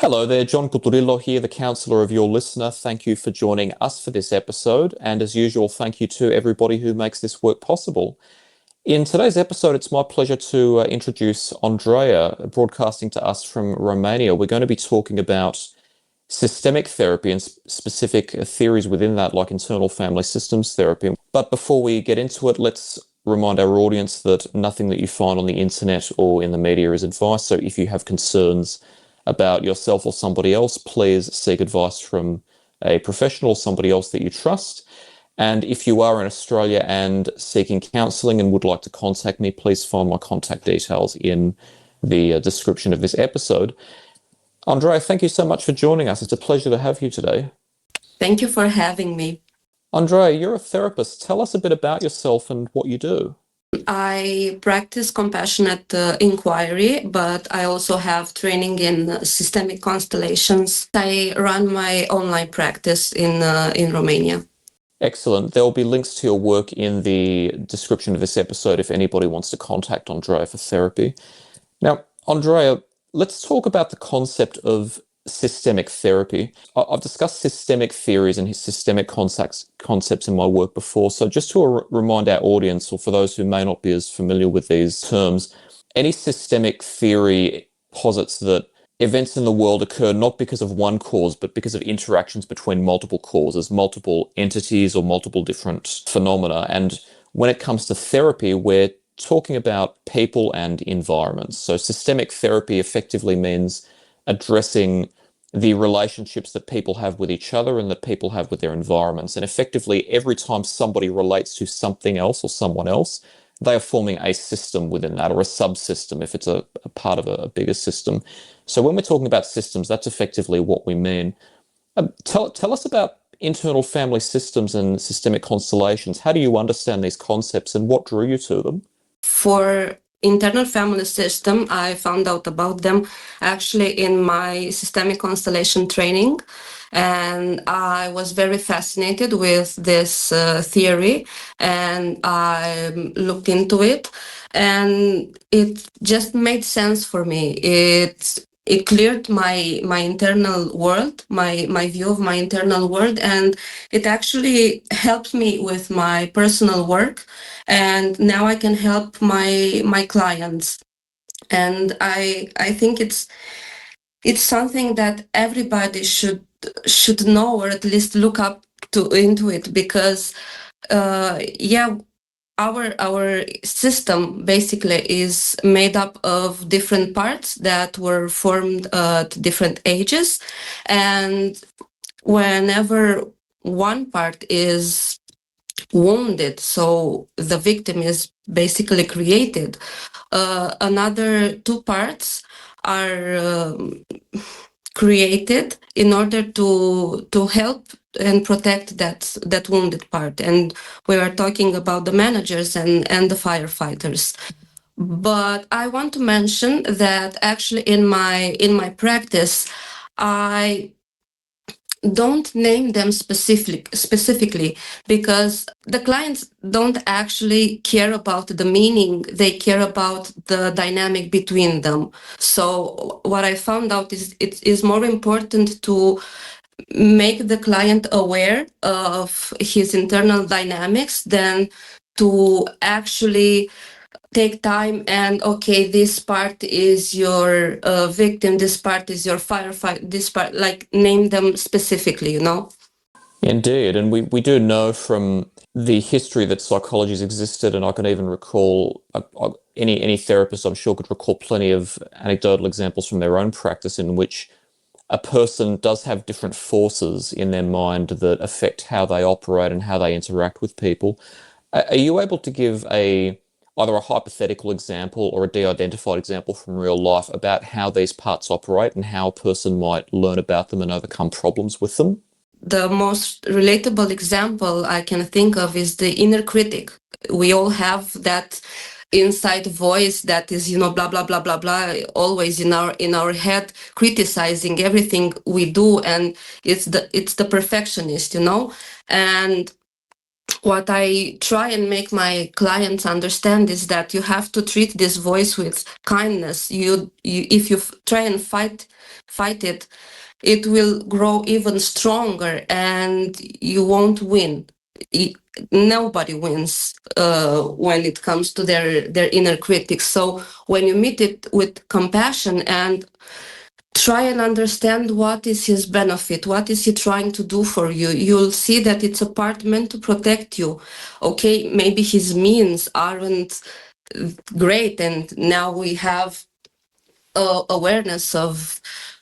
Hello there, John Kuturillo here, the counsellor of your listener. Thank you for joining us for this episode. And as usual, thank you to everybody who makes this work possible. In today's episode, it's my pleasure to introduce Andreea, broadcasting to us from Romania. We're going to be talking about systemic therapy and specific theories within that, like internal family systems therapy. But before we get into it, let's remind our audience that nothing that you find on the internet or in the media is advice. So if you have concerns about yourself or somebody else, please seek advice from a professional, somebody else that you trust. And if you are in Australia and seeking counselling and would like to contact me, please find my contact details in the description of this episode. Andrea, thank you so much for joining us. It's a pleasure to have you today. Thank you for having me. Andrea, you're a therapist. Tell us a bit about yourself and what you do. I practice compassionate inquiry, but I also have training in systemic constellations. I run my online practice in Romania. Excellent. There will be links to your work in the description of this episode if anybody wants to contact Andrea for therapy. Now, Andrea, let's talk about the concept of systemic therapy. I've discussed systemic theories and systemic concepts in my work before. So just to remind our audience, or for those who may not be as familiar with these terms, any systemic theory posits that events in the world occur not because of one cause, but because of interactions between multiple causes, multiple entities or multiple different phenomena. And when it comes to therapy, we're talking about people and environments. So systemic therapy effectively means addressing the relationships that people have with each other and that people have with their environments. And effectively, every time somebody relates to something else or someone else, they are forming a system within that, or a subsystem if it's a part of a bigger system. So when we're talking about systems, that's effectively what we mean. Tell us about internal family systems and systemic constellations. How do you understand these concepts and what drew you to them? For internal family system, I found out about them actually in my systemic constellation training, and I was very fascinated with this theory, and I looked into it, and it just made sense for me. It cleared my internal world, my view of my internal world, and it actually helped me with my personal work. And now I can help my clients. And I think it's something that everybody should know, or at least look up into it, because our system basically is made up of different parts that were formed at different ages, and whenever one part is wounded, so the victim is basically created, another two parts are created in order to help and protect that wounded part. And we are talking about the managers and the firefighters. But I want to mention that actually in my practice, I don't name them specifically, because the clients don't actually care about the meaning. They care about the dynamic between them. So what I found out is it is more important to make the client aware of his internal dynamics than to actually take time and, okay, this part is your victim, this part is your firefighter, this part, like, name them specifically, Indeed, and we do know from the history that psychology has existed, and I can even recall any therapist, I'm sure, could recall plenty of anecdotal examples from their own practice in which a person does have different forces in their mind that affect how they operate and how they interact with people. Are you able to give either a hypothetical example or a de-identified example from real life about how these parts operate and how a person might learn about them and overcome problems with them? The most relatable example I can think of is the inner critic. We all have that inside voice that is, blah, blah, blah, blah, blah, always in our head, criticizing everything we do. And it's the perfectionist, and what I try and make my clients understand is that you have to treat this voice with kindness. If you try and fight it, it will grow even stronger, and you won't win. Nobody wins when it comes to their inner critics. So when you meet it with compassion and try and understand what is his benefit, what is he trying to do for you, you'll see that it's a part meant to protect you. Okay, maybe his means aren't great, and now we have awareness of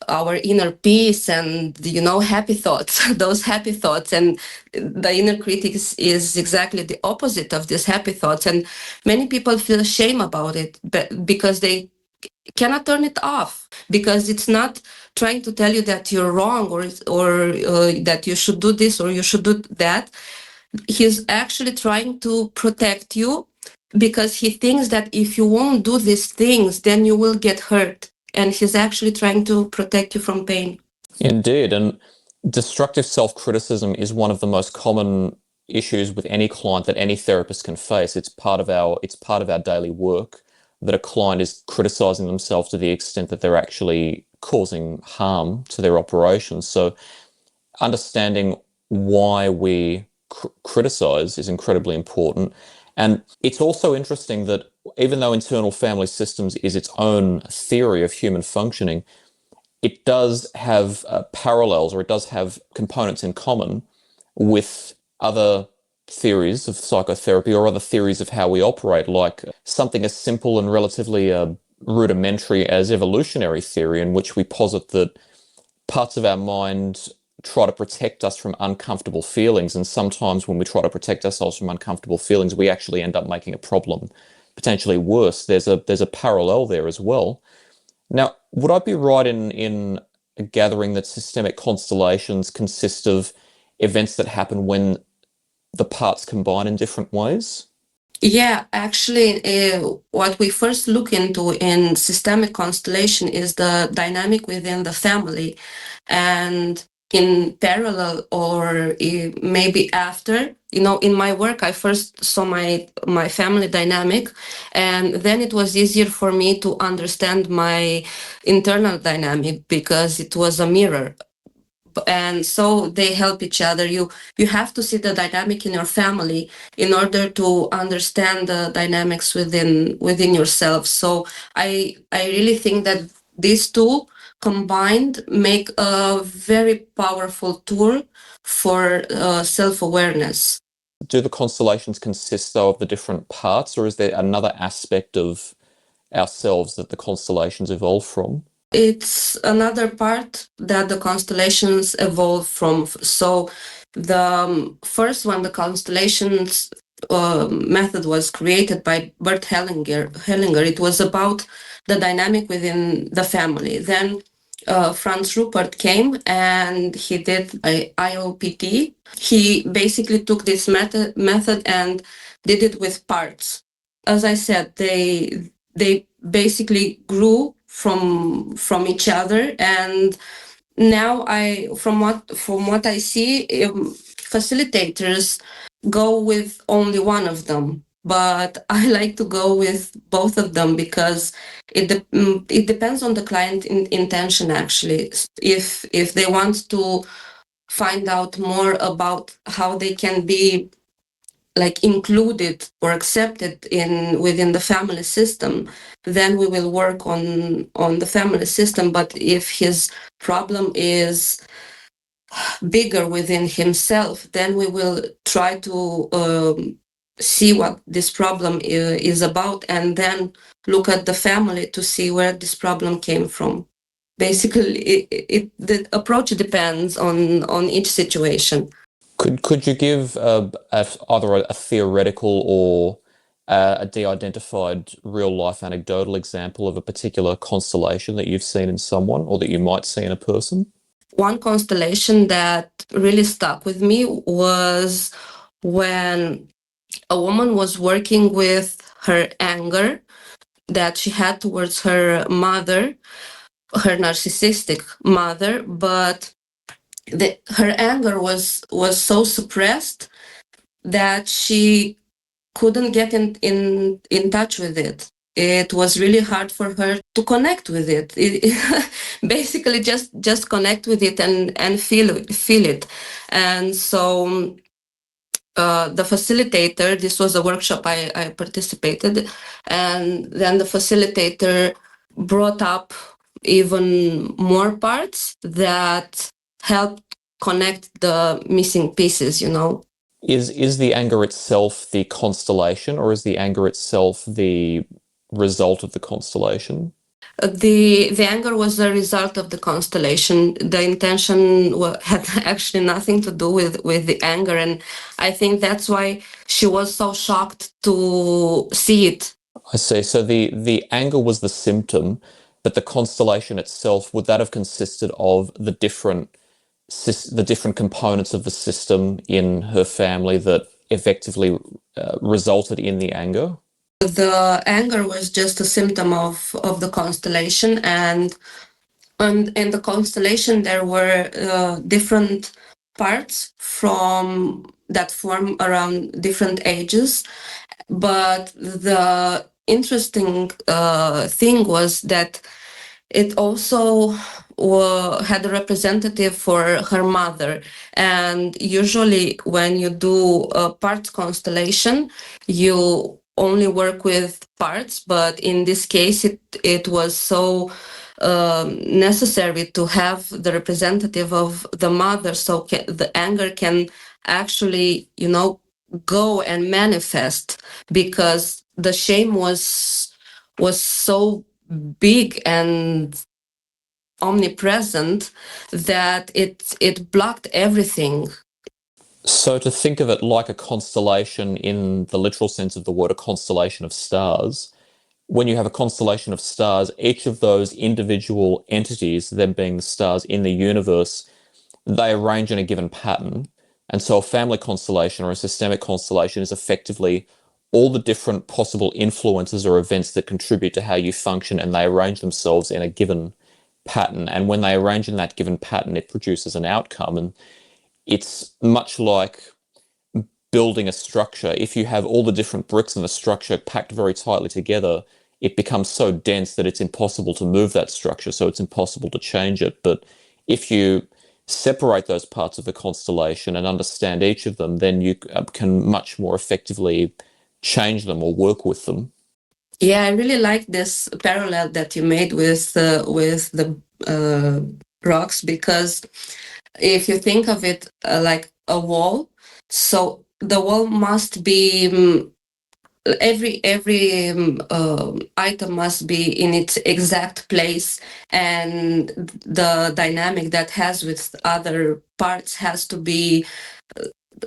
our inner peace and happy thoughts those happy thoughts, and the inner critic is exactly the opposite of these happy thoughts, and many people feel shame about it, but because they cannot turn it off, because it's not trying to tell you that you're wrong, or that you should do this or you should do that. He's actually trying to protect you, because he thinks that if you won't do these things, then you will get hurt, and he's actually trying to protect you from pain. Indeed, and destructive self-criticism is one of the most common issues with any client that any therapist can face. It's part of our daily work that a client is criticizing themselves to the extent that they're actually causing harm to their operations. So understanding why we criticize is incredibly important. And it's also interesting that even though internal family systems is its own theory of human functioning, it does have parallels, or it does have components in common with other theories of psychotherapy or other theories of how we operate, like something as simple and relatively rudimentary as evolutionary theory, in which we posit that parts of our mind try to protect us from uncomfortable feelings, and sometimes when we try to protect ourselves from uncomfortable feelings, we actually end up making a problem potentially worse. There's a parallel there as well. Now, would I be right in gathering that systemic constellations consist of events that happen when the parts combine in different ways? Yeah, actually, what we first look into in systemic constellation is the dynamic within the family. And in parallel, or maybe after, in my work, I first saw my family dynamic, and then it was easier for me to understand my internal dynamic, because it was a mirror, and so they help each other. You have to see the dynamic in your family in order to understand the dynamics within yourself. So I really think that these two combined make a very powerful tool for self-awareness. Do the constellations consist, though, of the different parts, or is there another aspect of ourselves that the constellations evolve from? It's another part that the constellations evolve from. So the first one, the constellations method, was created by Bert Hellinger. It was about the dynamic within the family. Then Franz Rupert came and he did IOPT. He basically took this method and did it with parts. As I said, they basically grew from each other, and now from what I see, facilitators go with only one of them, but I like to go with both of them, because it depends on the client intention, actually. If they want to find out more about how they can be like included or accepted within the family system, then we will work on the family system. But if his problem is bigger within himself, then we will try to see what this problem is about, and then look at the family to see where this problem came from. Basically, the approach depends on each situation. Could you give either a theoretical or a de-identified real-life anecdotal example of a particular constellation that you've seen in someone, or that you might see in a person? One constellation that really stuck with me was when a woman was working with her anger that she had towards her mother, her narcissistic mother, but her anger was so suppressed that she couldn't get in touch with it. It was really hard for her to connect with it. Basically just connect with it and feel it. And so the facilitator, this was a workshop I participated, and then the facilitator brought up even more parts that helped connect the missing pieces, Is the anger itself the constellation, or is the anger itself the result of the constellation? The anger was a result of the constellation. The intention had actually nothing to do with the anger, and I think that's why she was so shocked to see it. I see. So the anger was the symptom, but the constellation itself, would that have consisted of the different components of the system in her family that effectively resulted in the anger? The anger was just a symptom of the constellation, and in the constellation there were different parts from that form around different ages. But the interesting thing was that it also had a representative for her mother. And usually when you do a parts constellation, you only work with parts, but in this case it was so necessary to have the representative of the mother, so the anger can actually go and manifest, because the shame was so big and omnipresent that it blocked everything. So to think of it like a constellation in the literal sense of the word, a constellation of stars, when you have a constellation of stars, each of those individual entities, them being the stars in the universe, they arrange in a given pattern. And so a family constellation or a systemic constellation is effectively all the different possible influences or events that contribute to how you function, and they arrange themselves in a given pattern. And when they arrange in that given pattern, it produces an outcome. And it's much like building a structure. If you have all the different bricks in the structure packed very tightly together, it becomes so dense that it's impossible to move that structure, so it's impossible to change it. But if you separate those parts of the constellation and understand each of them, then you can much more effectively change them or work with them. Yeah, I really like this parallel that you made with the rocks, because if you think of it like a wall, so the wall must be every item must be in its exact place, and the dynamic that has with other parts has to be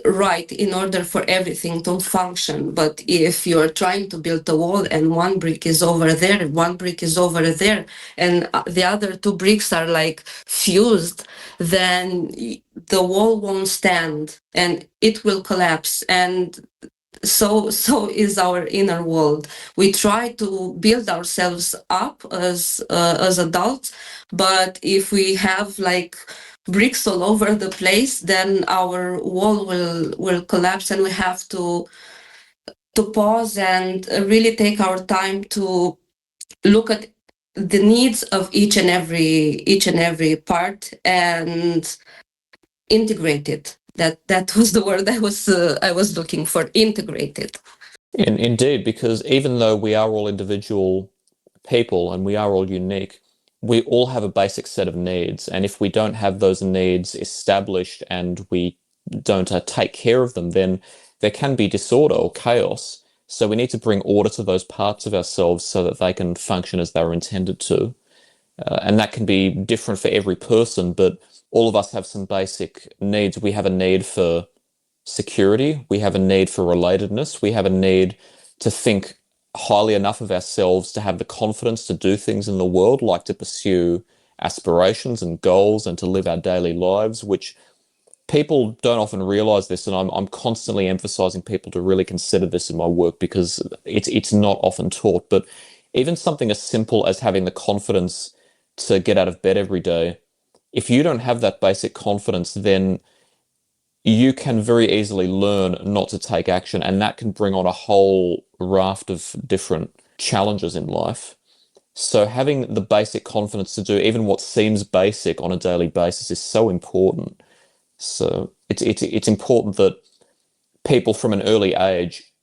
right in order for everything to function. But if you're trying to build a wall and one brick is over there, one brick is over there, and the other two bricks are like fused, then the wall won't stand and it will collapse. And so is our inner world. We try to build ourselves up as adults, but if we have like bricks all over the place, then our wall will collapse, and we have to pause and really take our time to look at the needs of each and every part and integrate it. That was the word I was looking for. Integrate it. Indeed, because even though we are all individual people and we are all unique, we all have a basic set of needs. And if we don't have those needs established and we don't take care of them, then there can be disorder or chaos. So we need to bring order to those parts of ourselves so that they can function as they were intended to. And that can be different for every person, but all of us have some basic needs. We have a need for security. We have a need for relatedness. We have a need to think highly enough of ourselves to have the confidence to do things in the world, like to pursue aspirations and goals and to live our daily lives, which people don't often realize this. And I'm constantly emphasizing people to really consider this in my work, because it's not often taught. But even something as simple as having the confidence to get out of bed every day, if you don't have that basic confidence, then you can very easily learn not to take action, and that can bring on a whole raft of different challenges in life. So having the basic confidence to do even what seems basic on a daily basis is so important. So it's important that people from an early age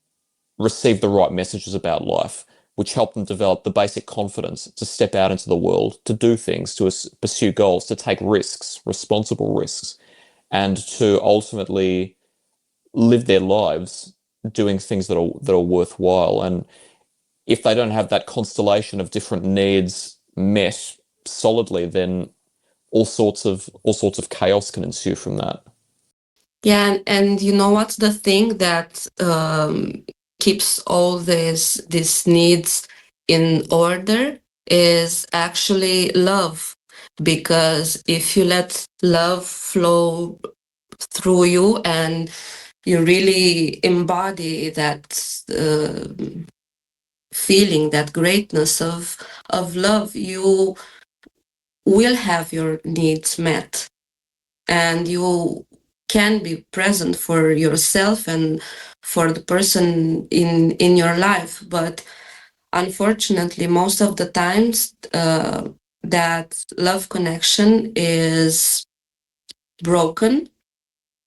receive the right messages about life, which help them develop the basic confidence to step out into the world, to do things, to pursue goals, to take risks, responsible risks, and to ultimately live their lives doing things that are worthwhile. And if they don't have that constellation of different needs met solidly, then all sorts of chaos can ensue from that. Yeah, and you know what's the thing that keeps all these needs in order is actually love. Because if you let love flow through you and you really embody that feeling, that greatness of love, you will have your needs met, and you can be present for yourself and for the person in your life. But unfortunately, most of the times, that love connection is broken,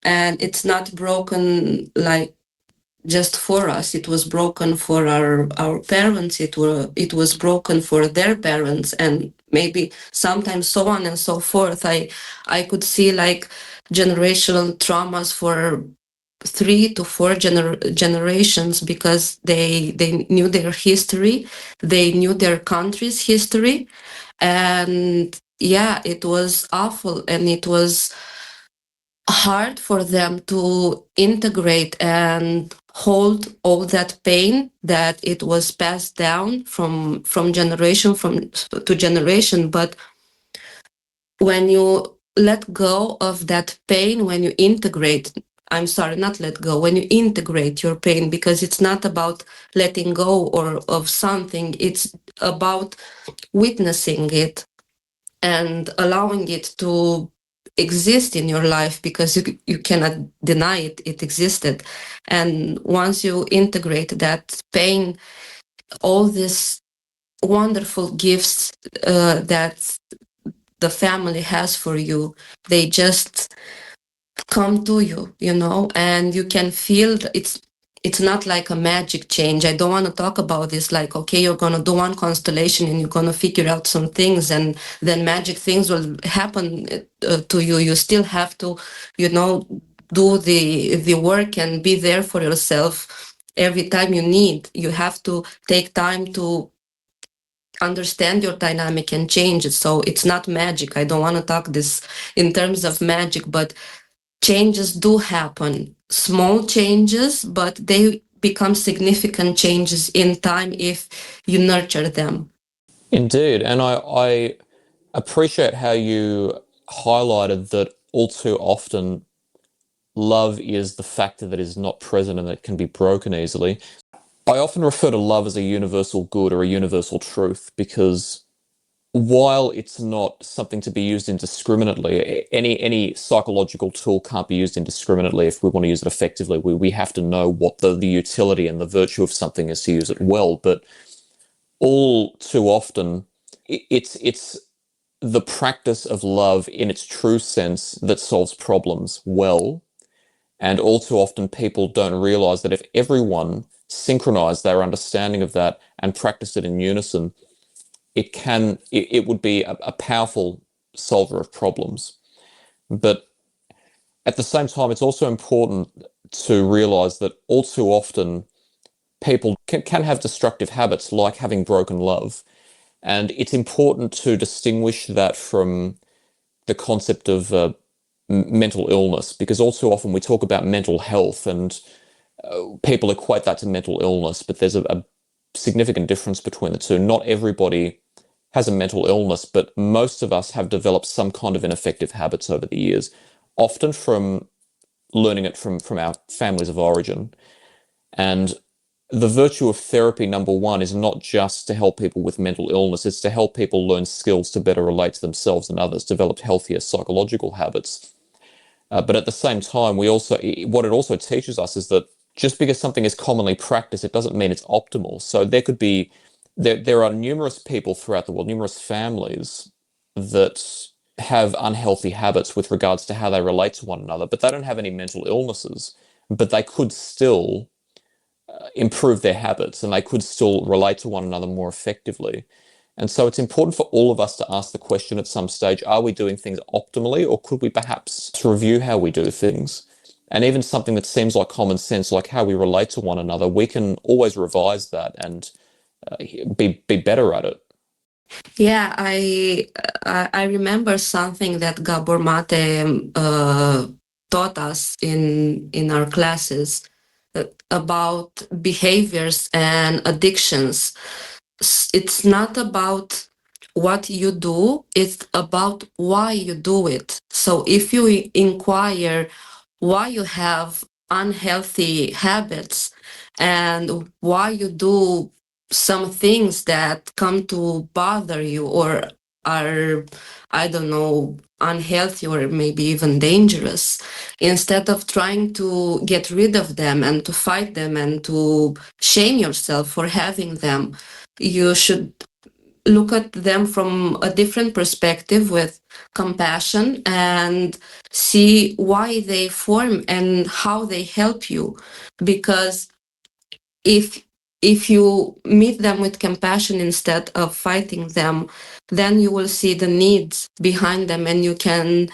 and it's not broken like just for us. It was broken for our parents. It was broken for their parents, and maybe sometimes so on and so forth. I could see like generational traumas for 3 to 4 generations, because they knew their history, they knew their country's history, and yeah, it was awful, and it was hard for them to integrate and hold all that pain that it was passed down from generation to generation. But when you let go of that pain, when you integrate, I'm sorry, not let go, when you integrate your pain, because it's not about letting go or of something, it's about witnessing it and allowing it to exist in your life, because you cannot deny it existed. And once you integrate that pain, all these wonderful gifts that the family has for you, they just come to you, and you can feel it's not like a magic change. I don't want to talk about this like, okay, you're going to do one constellation and you're going to figure out some things and then magic things will happen to you. You still have to, do the work and be there for yourself every time you need. You have to take time to understand your dynamic and change it. So it's not magic. I don't want to talk this in terms of magic, but changes do happen, small changes, but they become significant changes in time if you nurture them. Indeed, and I appreciate how you highlighted that all too often love is the factor that is not present and that can be broken easily. I often refer to love as a universal good or a universal truth, because while it's not something to be used indiscriminately, any psychological tool can't be used indiscriminately if we want to use it effectively. We have to know what the utility and the virtue of something is to use it well. But all too often, it's the practice of love in its true sense that solves problems well. And all too often, people don't realize that if everyone synchronized their understanding of that and practiced it in unison, it would be a powerful solver of problems. But at the same time, it's also important to realize that all too often people can have destructive habits, like having broken love. And it's important to distinguish that from the concept of mental illness, because all too often we talk about mental health and people equate that to mental illness, but there's a significant difference between the two. Not everybody has a mental illness, but most of us have developed some kind of ineffective habits over the years, often from learning it from our families of origin. And the virtue of therapy, number one, is not just to help people with mental illness, it's to help people learn skills to better relate to themselves and others, develop healthier psychological habits. But at the same time, what it also teaches us is that just because something is commonly practiced, it doesn't mean it's optimal. So there are numerous people throughout the world, numerous families that have unhealthy habits with regards to how they relate to one another, but they don't have any mental illnesses, but they could still improve their habits and they could still relate to one another more effectively. And so it's important for all of us to ask the question at some stage, are we doing things optimally, or could we perhaps review how we do things? And even something that seems like common sense, like how we relate to one another, we can always revise that and be better at it. Yeah, I remember something that Gabor Mate taught us in our classes about behaviors and addictions. It's not about what you do, it's about why you do it. So if you inquire why you have unhealthy habits and why you do some things that come to bother you or are, I don't know, unhealthy or maybe even dangerous, instead of trying to get rid of them and to fight them and to shame yourself for having them, you should look at them from a different perspective with compassion and see why they form and how they help you. Because if you meet them with compassion instead of fighting them, then you will see the needs behind them and you can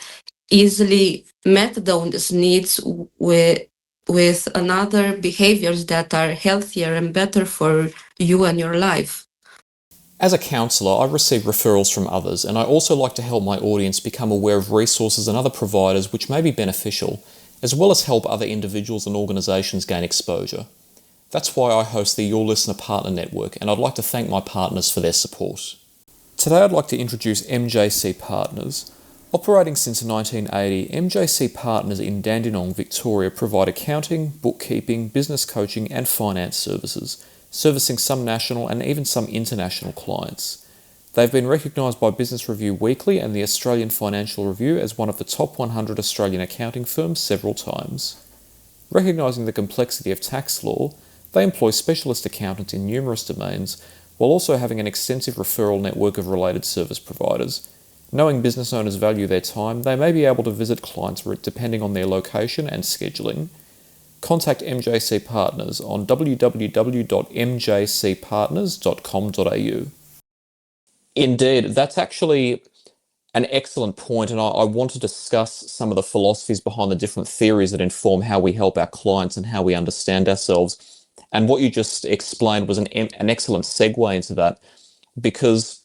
easily meet those needs with another behaviors that are healthier and better for you and your life. As a counsellor, I receive referrals from others, and I also like to help my audience become aware of resources and other providers which may be beneficial, as well as help other individuals and organisations gain exposure. That's why I host the Your Listener Partner Network, and I'd like to thank my partners for their support. Today I'd like to introduce MJC Partners. Operating since 1980, MJC Partners in Dandenong, Victoria provide accounting, bookkeeping, business coaching and finance services, servicing some national and even some international clients. They've been recognised by Business Review Weekly and the Australian Financial Review as one of the top 100 Australian accounting firms several times. Recognising the complexity of tax law, they employ specialist accountants in numerous domains, while also having an extensive referral network of related service providers. Knowing business owners value their time, they may be able to visit clients depending on their location and scheduling. Contact MJC Partners on www.mjcpartners.com.au. Indeed, that's actually an excellent point, and I want to discuss some of the philosophies behind the different theories that inform how we help our clients and how we understand ourselves. And what you just explained was an excellent segue into that, because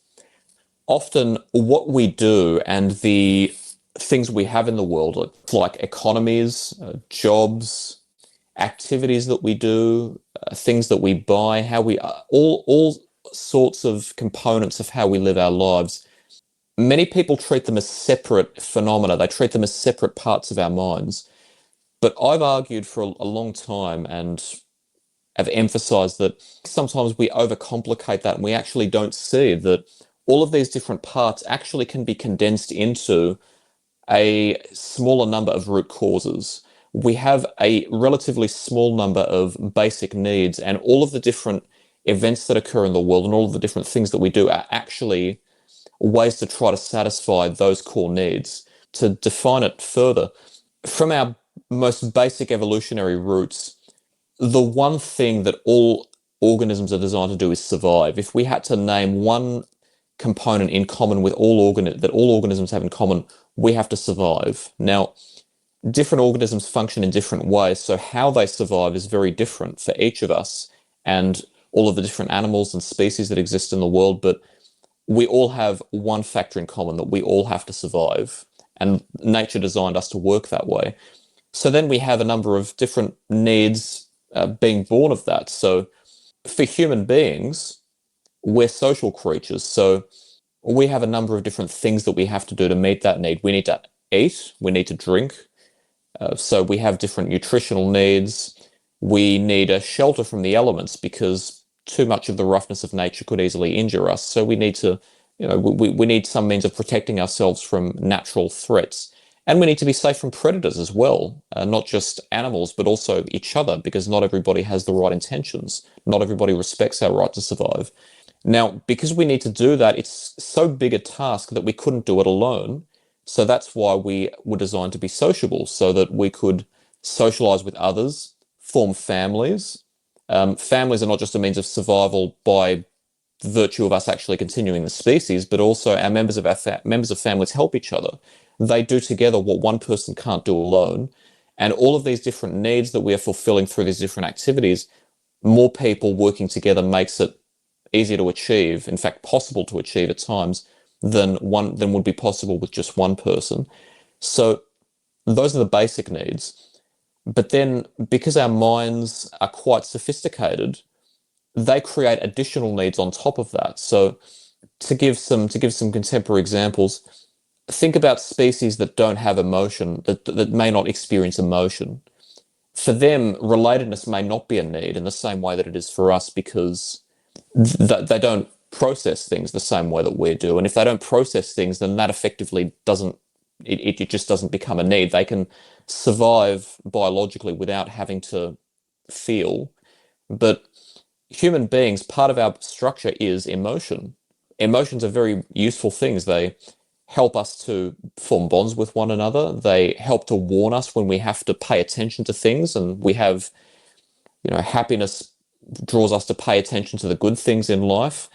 often what we do and the things we have in the world, like economies, jobs, activities that we do, things that we buy, how we all sorts of components of how we live our lives. Many people treat them as separate phenomena. They treat them as separate parts of our minds. But I've argued for a long time and have emphasized that sometimes we overcomplicate that and we actually don't see that all of these different parts actually can be condensed into a smaller number of root causes. We have a relatively small number of basic needs, and all of the different events that occur in the world and all of the different things that we do are actually ways to try to satisfy those core needs. To define it further, from our most basic evolutionary roots, the one thing that all organisms are designed to do is survive. If we had to name one component in common with that all organisms have in common, we have to survive. Now, different organisms function in different ways, so how they survive is very different for each of us and all of the different animals and species that exist in the world, but we all have one factor in common, that we all have to survive, and nature designed us to work that way. So then we have a number of different needs being born of that. So for human beings, we're social creatures, so we have a number of different things that we have to do to meet that need. We need to eat, we need to drink, so we have different nutritional needs. We need a shelter from the elements because too much of the roughness of nature could easily injure us. So we need to, we need some means of protecting ourselves from natural threats. And we need to be safe from predators as well, not just animals, but also each other, because not everybody has the right intentions. Not everybody respects our right to survive. Now, because we need to do that, it's so big a task that we couldn't do it alone. So that's why we were designed to be sociable, so that we could socialize with others, form families. Families are not just a means of survival by virtue of us actually continuing the species, but also our members of families help each other. They do together what one person can't do alone. And all of these different needs that we are fulfilling through these different activities, more people working together makes it easier to achieve, in fact, possible to achieve at times, than would be possible with just one person. So those are the basic needs. But then, because our minds are quite sophisticated, they create additional needs on top of that. So to give some contemporary examples, think about species that don't have emotion, that may not experience emotion. For them, relatedness may not be a need in the same way that it is for us, because they don't process things the same way that we do. And if they don't process things, then that effectively doesn't, it just doesn't become a need. They can survive biologically without having to feel. But human beings, part of our structure is emotion. Emotions are very useful things. They help us to form bonds with one another. They help to warn us when we have to pay attention to things, and we have, happiness draws us to pay attention to the good things in life.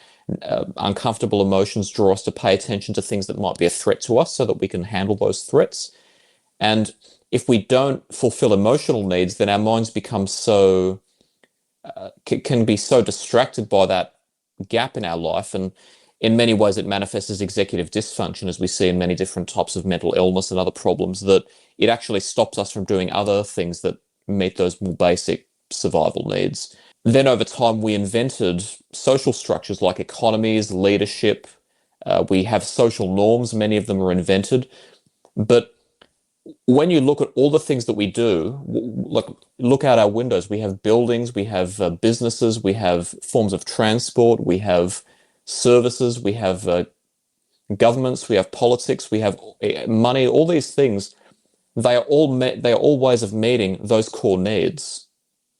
Uncomfortable emotions draw us to pay attention to things that might be a threat to us so that we can handle those threats. And if we don't fulfill emotional needs, then our minds become can be so distracted by that gap in our life. And in many ways, it manifests as executive dysfunction, as we see in many different types of mental illness and other problems, that it actually stops us from doing other things that meet those more basic survival needs. Then over time, we invented social structures like economies, leadership. We have social norms. Many of them are invented. But when you look at all the things that we do, look out our windows, we have buildings, we have businesses, we have forms of transport, we have services, we have governments, we have politics, we have money, all these things. They are all ways of meeting those core needs,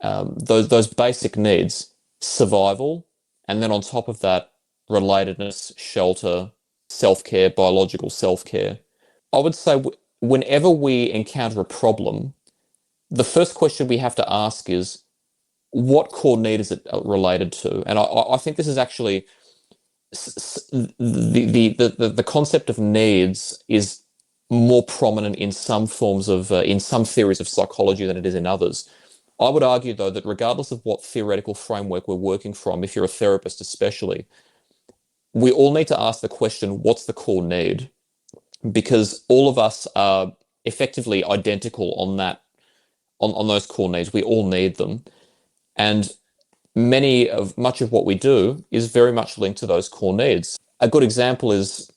those basic needs: survival, and then on top of that, relatedness, shelter, self-care, biological self-care. I would say whenever we encounter a problem, the first question we have to ask is, what core need is it related to? And I think this is actually the concept of needs is more prominent in some forms of in some theories of psychology than it is in others. I would argue, though, that regardless of what theoretical framework we're working from, if you're a therapist especially, we all need to ask the question, what's the core need? Because all of us are effectively identical on that, on those core needs. We all need them. And much of what we do is very much linked to those core needs. A good example is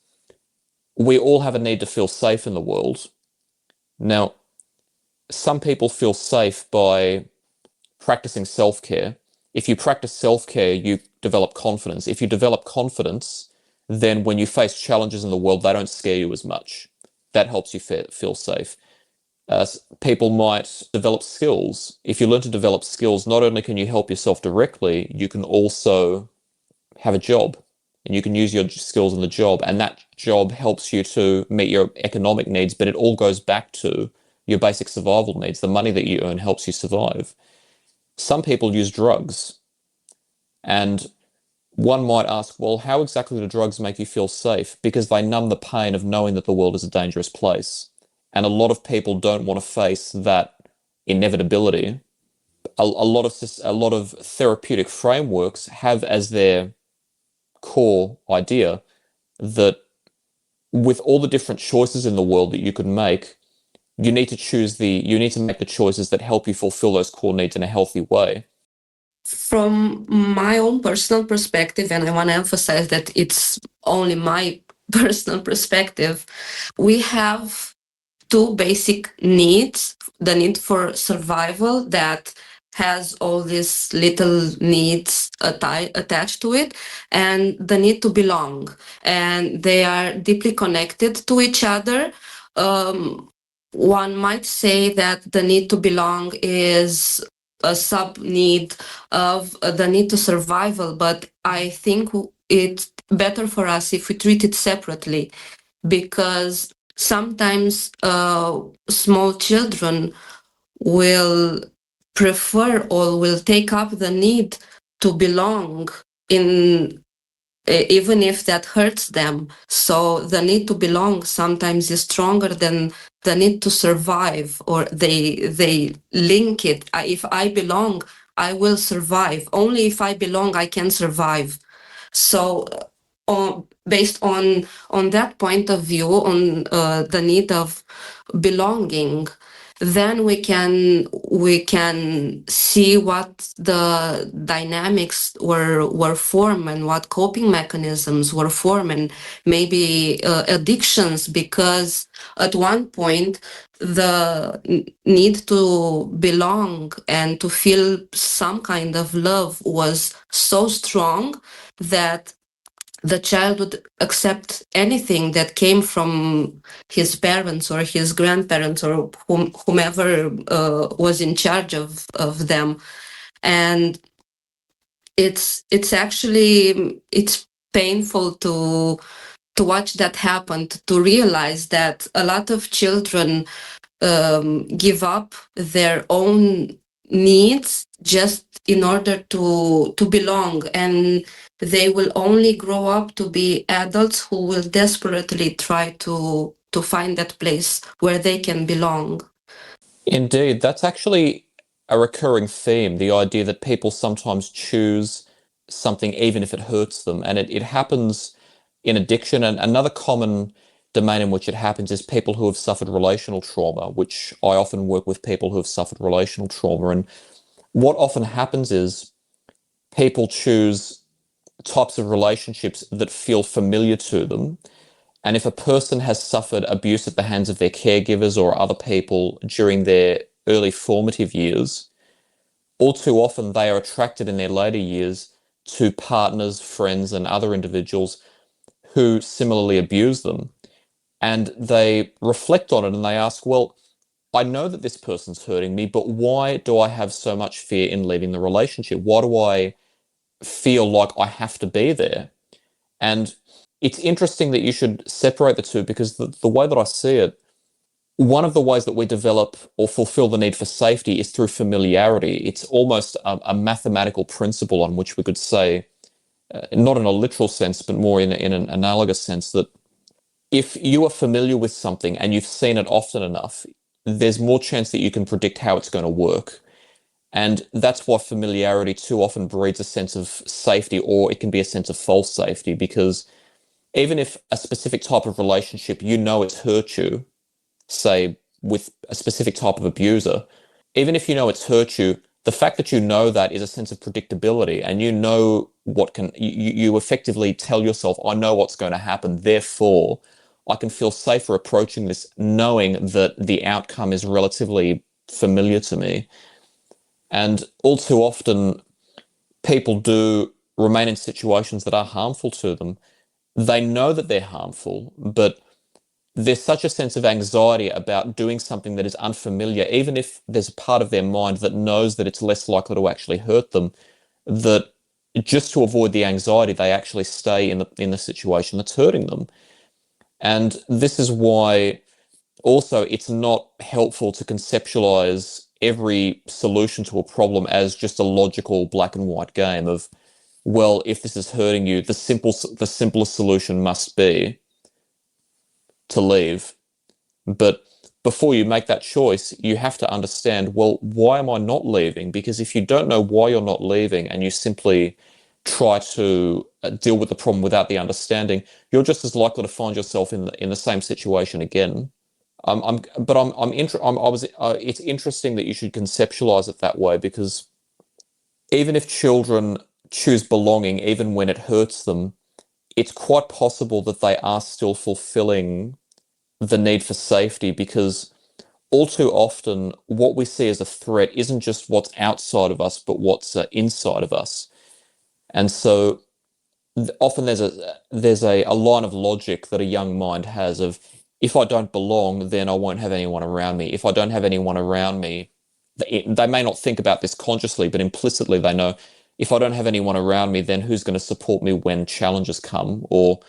we all have a need to feel safe in the world. Now, some people feel safe by practicing self-care. If you practice self-care, you develop confidence. If you develop confidence, then when you face challenges in the world, they don't scare you as much. That helps you feel safe. People might develop skills. If you learn to develop skills, not only can you help yourself directly, you can also have a job, and you can use your skills in the job, and that job helps you to meet your economic needs, but it all goes back to your basic survival needs. The money that you earn helps you survive. Some people use drugs, and one might ask, well, how exactly do drugs make you feel safe? Because they numb the pain of knowing that the world is a dangerous place. And a lot of people don't want to face that inevitability. A lot of therapeutic frameworks have as their core idea that with all the different choices in the world that you could make, you need to make the choices that help you fulfill those core needs in a healthy way. From my own personal perspective, and I want to emphasize that it's only my personal perspective, we have two basic needs: the need for survival, that has all these little needs attached to it, and the need to belong. And they are deeply connected to each other. one might say that the need to belong is a sub need of the need to survival, but I think it's better for us if we treat it separately, because sometimes small children will prefer or will take up the need to belong in even if that hurts them. So the need to belong sometimes is stronger than the need to survive, or they link it. If I belong, I will survive. Only if I belong, I can survive. So based on that point of view, on the need of belonging, then we can see what the dynamics were formed and what coping mechanisms were formed, and maybe addictions, because at one point the need to belong and to feel some kind of love was so strong that the child would accept anything that came from his parents or his grandparents or whomever was in charge of them. And it's actually it's painful to watch that happen, to realize that a lot of children give up their own needs just in order to belong, and they will only grow up to be adults who will desperately try to find that place where they can belong. Indeed, that's actually a recurring theme, the idea that people sometimes choose something even if it hurts them. And it happens in addiction. And another common domain in which it happens is people who have suffered relational trauma, which I often work with people who have suffered relational trauma. And what often happens is people choose types of relationships that feel familiar to them. And if a person has suffered abuse at the hands of their caregivers or other people during their early formative years, all too often they are attracted in their later years to partners, friends, and other individuals who similarly abuse them. And they reflect on it and they ask, well, I know that this person's hurting me, but why do I have so much fear in leaving the relationship? Why do I feel like I have to be there? And it's interesting that you should separate the two, because the way that I see it, one of the ways that we develop or fulfill the need for safety is through familiarity. It's almost a mathematical principle on which we could say, not in a literal sense, but more in an analogous sense, that if you are familiar with something and you've seen it often enough, there's more chance that you can predict how it's going to work. And that's why familiarity too often breeds a sense of safety, or it can be a sense of false safety, because even if a specific type of relationship, you know it's hurt you, say with a specific type of abuser, even if you know it's hurt you, the fact that you know that is a sense of predictability, and you know what can, you effectively tell yourself, I know what's going to happen, therefore I can feel safer approaching this knowing that the outcome is relatively familiar to me. And all too often, people do remain in situations that are harmful to them. They know that they're harmful, but there's such a sense of anxiety about doing something that is unfamiliar, even if there's a part of their mind that knows that it's less likely to actually hurt them, that just to avoid the anxiety, they actually stay in the situation that's hurting them. And this is why also it's not helpful to conceptualize every solution to a problem as just a logical black and white game of, well, if this is hurting you, the simplest solution must be to leave. But before you make that choice, you have to understand, well, why am I not leaving? Because if you don't know why you're not leaving and you simply try to deal with the problem without the understanding, you're just as likely to find yourself in the same situation again. It's interesting that you should conceptualize it that way, because even if children choose belonging, even when it hurts them, it's quite possible that they are still fulfilling the need for safety, because all too often what we see as a threat isn't just what's outside of us, but what's inside of us. And so often there's a line of logic that a young mind has of, if I don't belong, then I won't have anyone around me. If I don't have anyone around me, they may not think about this consciously, but implicitly they know, if I don't have anyone around me, then who's going to support me when challenges come? Or,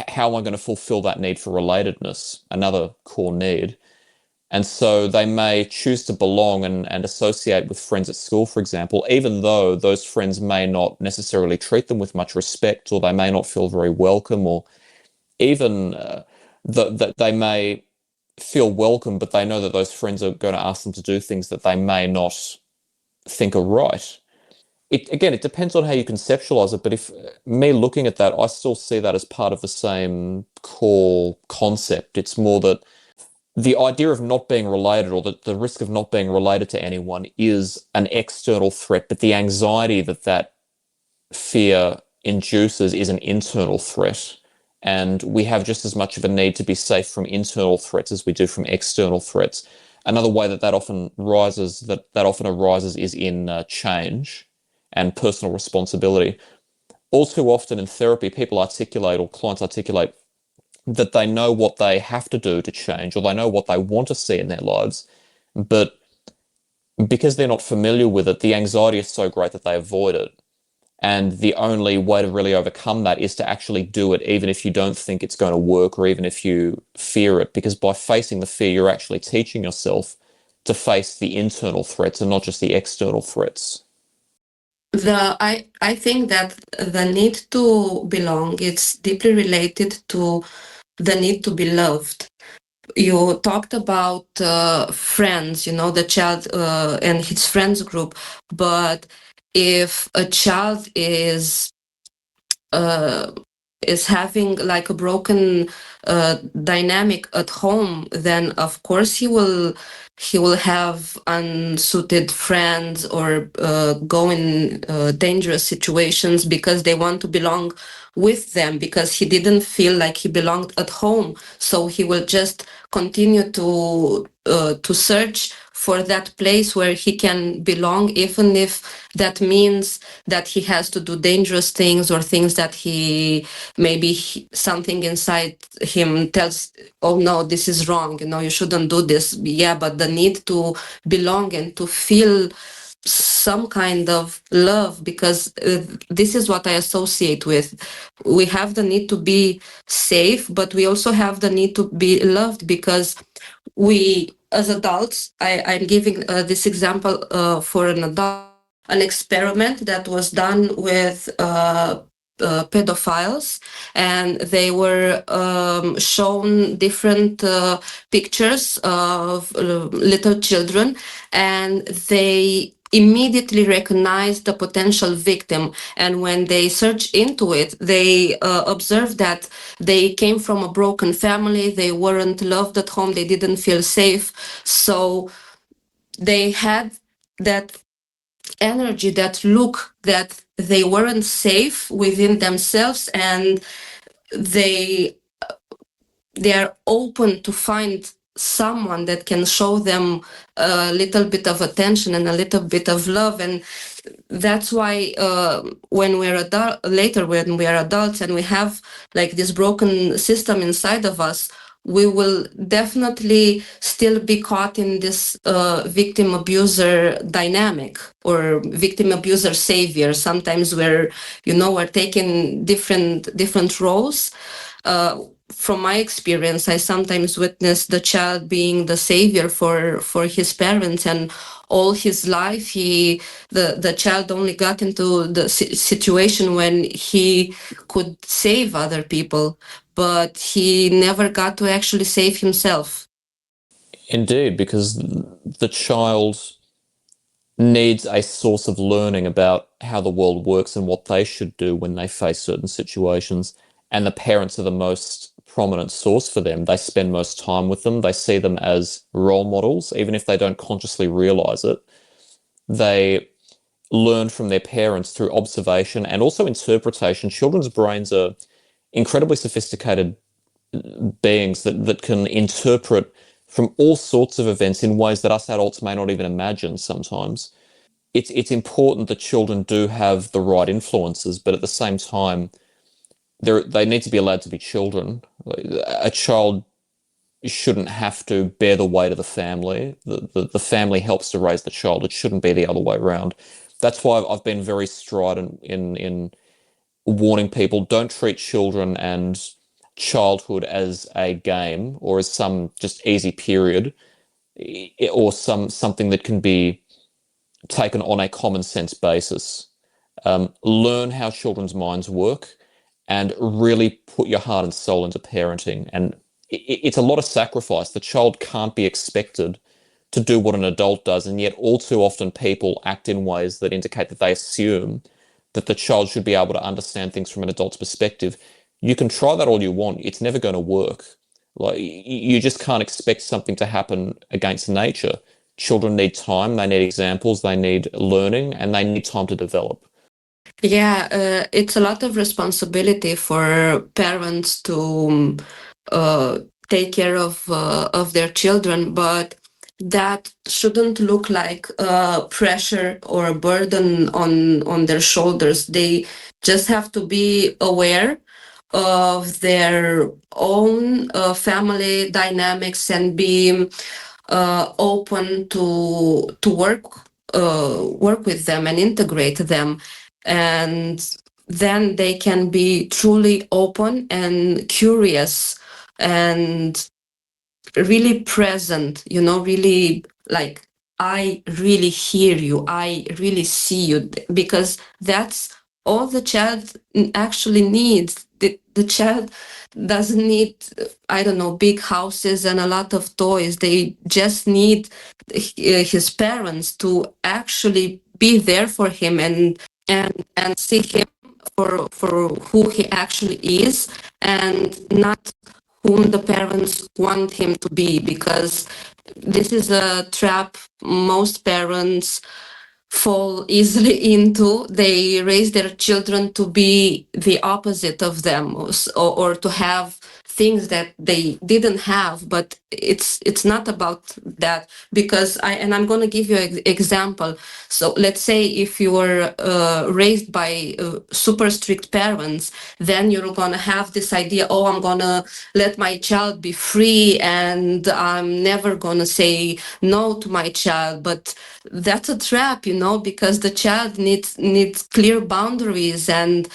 how am I going to fulfill that need for relatedness, another core need? And so they may choose to belong and associate with friends at school, for example, even though those friends may not necessarily treat them with much respect, or they may not feel very welcome, or even that they may feel welcome, but they know that those friends are going to ask them to do things that they may not think are right. It depends on how you conceptualize it, but if me looking at that, I still see that as part of the same core concept. It's more that the idea of not being related, or the risk of not being related to anyone, is an external threat, but the anxiety that fear induces is an internal threat. And we have just as much of a need to be safe from internal threats as we do from external threats. Another way that often arises is in change and personal responsibility. All too often in therapy, people articulate, or clients articulate, that they know what they have to do to change, or they know what they want to see in their lives, but because they're not familiar with it, the anxiety is so great that they avoid it. And the only way to really overcome that is to actually do it, even if you don't think it's going to work, or even if you fear it, because by facing the fear, you're actually teaching yourself to face the internal threats and not just the external threats. I think that the need to belong, it's deeply related to the need to be loved. You talked about friends, the child and his friends group, but if a child uh, is having like a broken dynamic at home, then of course he will have unsuited friends, or go in dangerous situations because they want to belong with them, because he didn't feel like he belonged at home. So he will just continue to search for that place where he can belong, even if that means that he has to do dangerous things, or things that something inside him tells, oh no, this is wrong, you shouldn't do this. Yeah, but the need to belong and to feel some kind of love, because this is what I associate with. We have the need to be safe, but we also have the need to be loved, because we, as adults, I'm giving this example for an adult, an experiment that was done with pedophiles, and they were shown different pictures of little children, and they immediately recognized the potential victim. And when they searched into it, they observed that they came from a broken family, they weren't loved at home, they didn't feel safe. So they had that energy, that look, that they weren't safe within themselves, and they are open to find someone that can show them a little bit of attention and a little bit of love. And that's why when we're when we are adults and we have like this broken system inside of us, we will definitely still be caught in this victim abuser dynamic, or victim abuser savior. Sometimes we're taking different roles. From my experience, I sometimes witness the child being the savior for his parents, and all his life the child only got into the situation when he could save other people, but he never got to actually save himself. Indeed, because the child needs a source of learning about how the world works and what they should do when they face certain situations. And the parents are the most prominent source for them. They spend most time with them. They see them as role models, even if they don't consciously realize it. They learn from their parents through observation and also interpretation. Children's brains are incredibly sophisticated beings that can interpret from all sorts of events in ways that us adults may not even imagine sometimes. It's important that children do have the right influences, but at the same time, they need to be allowed to be children. A child shouldn't have to bear the weight of the family. The family helps to raise the child. It shouldn't be the other way around. That's why I've been very strident in warning people, don't treat children and childhood as a game or as some just easy period, or something that can be taken on a common sense basis. Learn how children's minds work and really put your heart and soul into parenting. And it's a lot of sacrifice. The child can't be expected to do what an adult does, and yet all too often people act in ways that indicate that they assume that the child should be able to understand things from an adult's perspective. You can try that all you want. It's never going to work. Like, you just can't expect something to happen against nature. Children need time, they need examples, they need learning, and they need time to develop. Yeah, it's a lot of responsibility for parents to uh, take care of their children, but that shouldn't look like pressure or a burden on their shoulders. They just have to be aware of their own family dynamics and be open to work with them and integrate them, and then they can be truly open and curious and really present, really like, I really hear you, I really see you, because that's all the child actually needs. The child doesn't need, I don't know, big houses and a lot of toys. They just need his parents to actually be there for him and see him for who he actually is, and not whom the parents want him to be, because this is a trap most parents fall easily into. They raise their children to be the opposite of them, or to have things that they didn't have. But it's not about that, because I'm going to give you an example. So let's say if you were raised by super strict parents, then you're going to have this idea, oh, I'm going to let my child be free and I'm never going to say no to my child. But that's a trap, because the child needs clear boundaries and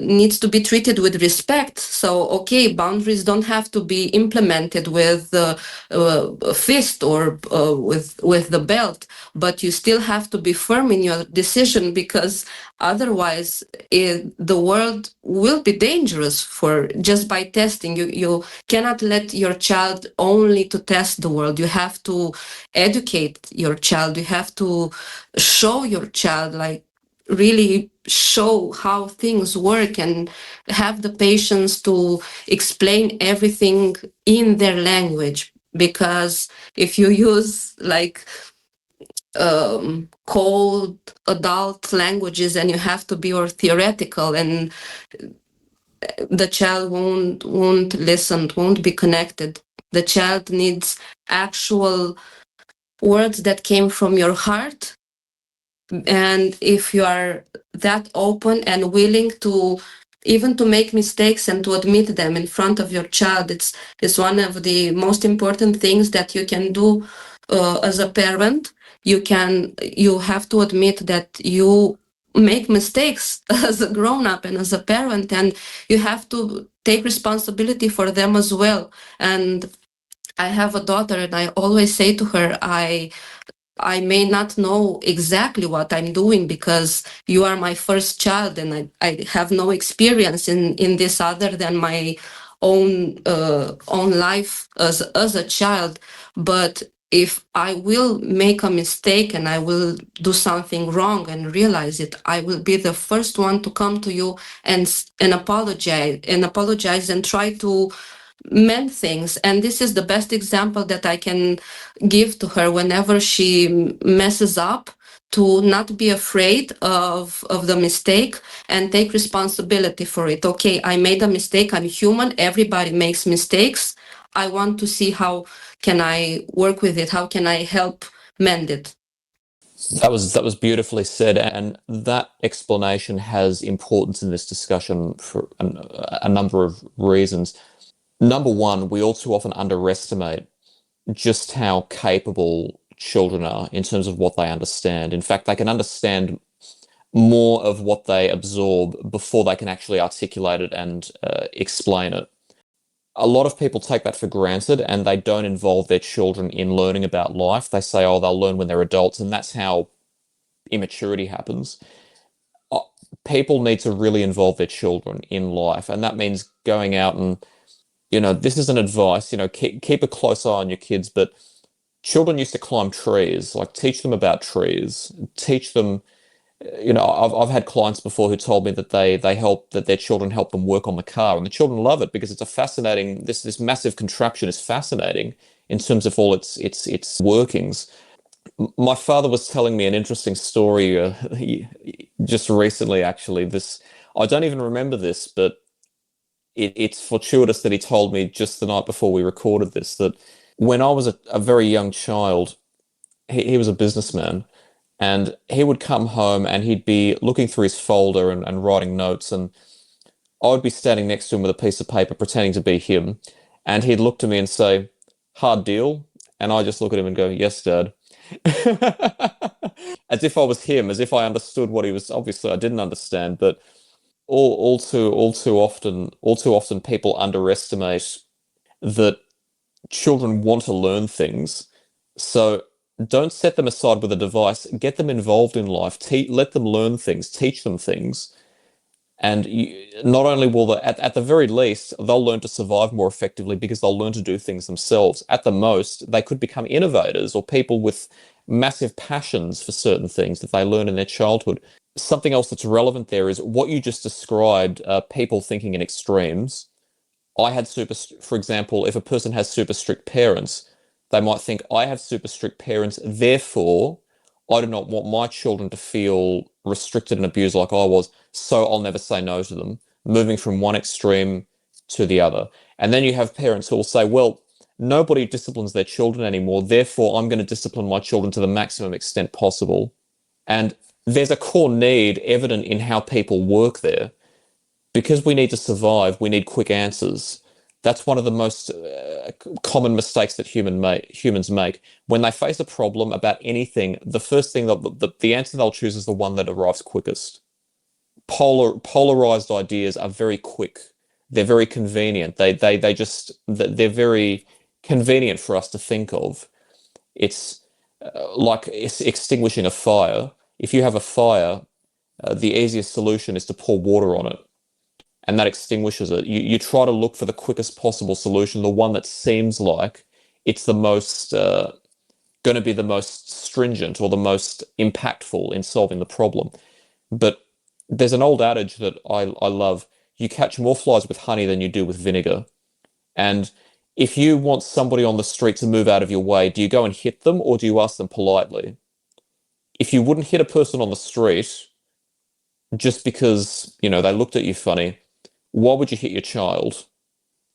needs to be treated with respect. So, okay, boundaries don't have to be implemented with a fist or with the belt, but you still have to be firm in your decision, because otherwise the world will be dangerous for just by testing. You cannot let your child only to test the world. You have to educate your child. You have to show your child, like, really show how things work, and have the patience to explain everything in their language. Because if you use like cold adult languages, and you have to be or theoretical, and the child won't listen, won't be connected. The child needs actual words that came from your heart. And if you are that open and willing to even to make mistakes and to admit them in front of your child, it's one of the most important things that you can do as a parent. You have to admit that you make mistakes as a grown-up and as a parent, and you have to take responsibility for them as well. And I have a daughter, and I always say to her, I may not know exactly what I'm doing, because you are my first child, and I have no experience in this other than my own life as a child. But if I will make a mistake and I will do something wrong and realize it, I will be the first one to come to you and apologize and try to mend things. And this is the best example that I can give to her whenever she messes up, to not be afraid of the mistake and take responsibility for it. Okay, I made a mistake. I'm human. Everybody makes mistakes. I want to see how can I work with it? How can I help mend it? That was beautifully said, and that explanation has importance in this discussion for a number of reasons. Number one, we all too often underestimate just how capable children are in terms of what they understand. In fact, they can understand more of what they absorb before they can actually articulate it and explain it. A lot of people take that for granted and they don't involve their children in learning about life. They say, oh, they'll learn when they're adults, and that's how immaturity happens. Uh, People need to really involve their children in life, and that means going out and, this isn't advice, keep a close eye on your kids, but children used to climb trees, like teach them about trees, teach them. I've had clients before who told me that that their children help them work on the car, and the children love it because it's a fascinating. This massive contraption is fascinating in terms of all its workings. My father was telling me an interesting story just recently. Actually, this I don't even remember this, but it's fortuitous that he told me just the night before we recorded this that when I was a very young child, he was a businessman. And he would come home and he'd be looking through his folder and writing notes. And I would be standing next to him with a piece of paper pretending to be him. And he'd look to me and say, hard deal. And I just look at him and go, yes, Dad. As if I was him, as if I understood what he was. Obviously, I didn't understand, but all too often people underestimate that children want to learn things. So don't set them aside with a device. Get them involved in life. Let them learn things. Teach them things. And not only will they, at the very least, they'll learn to survive more effectively because they'll learn to do things themselves. At the most, they could become innovators or people with massive passions for certain things that they learn in their childhood. Something else that's relevant there is what you just described, people thinking in extremes. For example, if a person has super strict parents, they might think, I have super strict parents, therefore, I do not want my children to feel restricted and abused like I was, so I'll never say no to them, moving from one extreme to the other. And then you have parents who will say, well, nobody disciplines their children anymore, therefore, I'm going to discipline my children to the maximum extent possible. And there's a core need evident in how people work there. Because we need to survive, we need quick answers. That's one of the most common mistakes that humans make. When they face a problem about anything, the first thing the answer they'll choose is the one that arrives quickest. Polarized ideas are very quick. They're very convenient. They're very convenient for us to think of. It's like extinguishing a fire. If you have a fire, the easiest solution is to pour water on it, and that extinguishes it. You try to look for the quickest possible solution, the one that seems like it's the most going to be the most stringent or the most impactful in solving the problem. But there's an old adage that I love. You catch more flies with honey than you do with vinegar. And if you want somebody on the street to move out of your way, do you go and hit them or do you ask them politely? If you wouldn't hit a person on the street just because, they looked at you funny, why would you hit your child?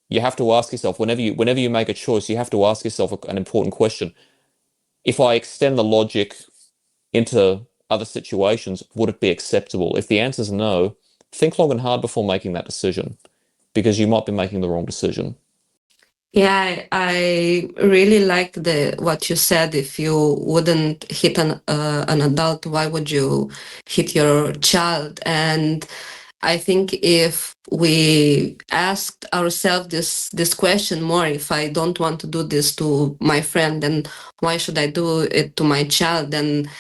You have to ask yourself, whenever you make a choice, you have to ask yourself an important question. If I extend the logic into other situations, would it be acceptable? If the answer is no, think long and hard before making that decision, because you might be making the wrong decision. Yeah, I really like what you said. If you wouldn't hit an adult, why would you hit your child? And I think if we asked ourselves this question more, if I don't want to do this to my friend, then why should I do it to my child? Then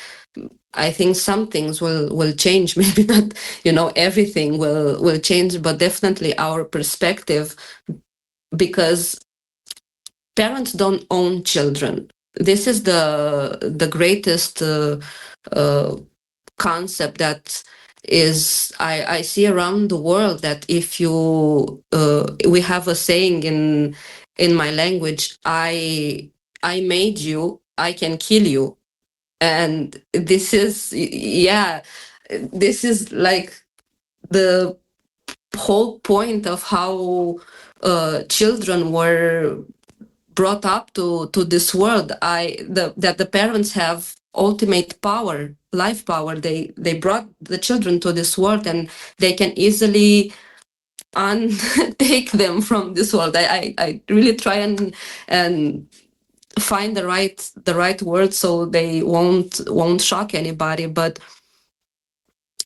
I think some things will change. Maybe not, everything will change, but definitely our perspective, because parents don't own children. This is the greatest concept that is I see around the world, that if you we have a saying in my language, I made you, I can kill you. And this is, yeah, this is like the whole point of how children were brought up to this world. That the parents have ultimate power, life power. They brought the children to this world, and they can easily take them from this world. I really try and find the right words so they won't shock anybody, but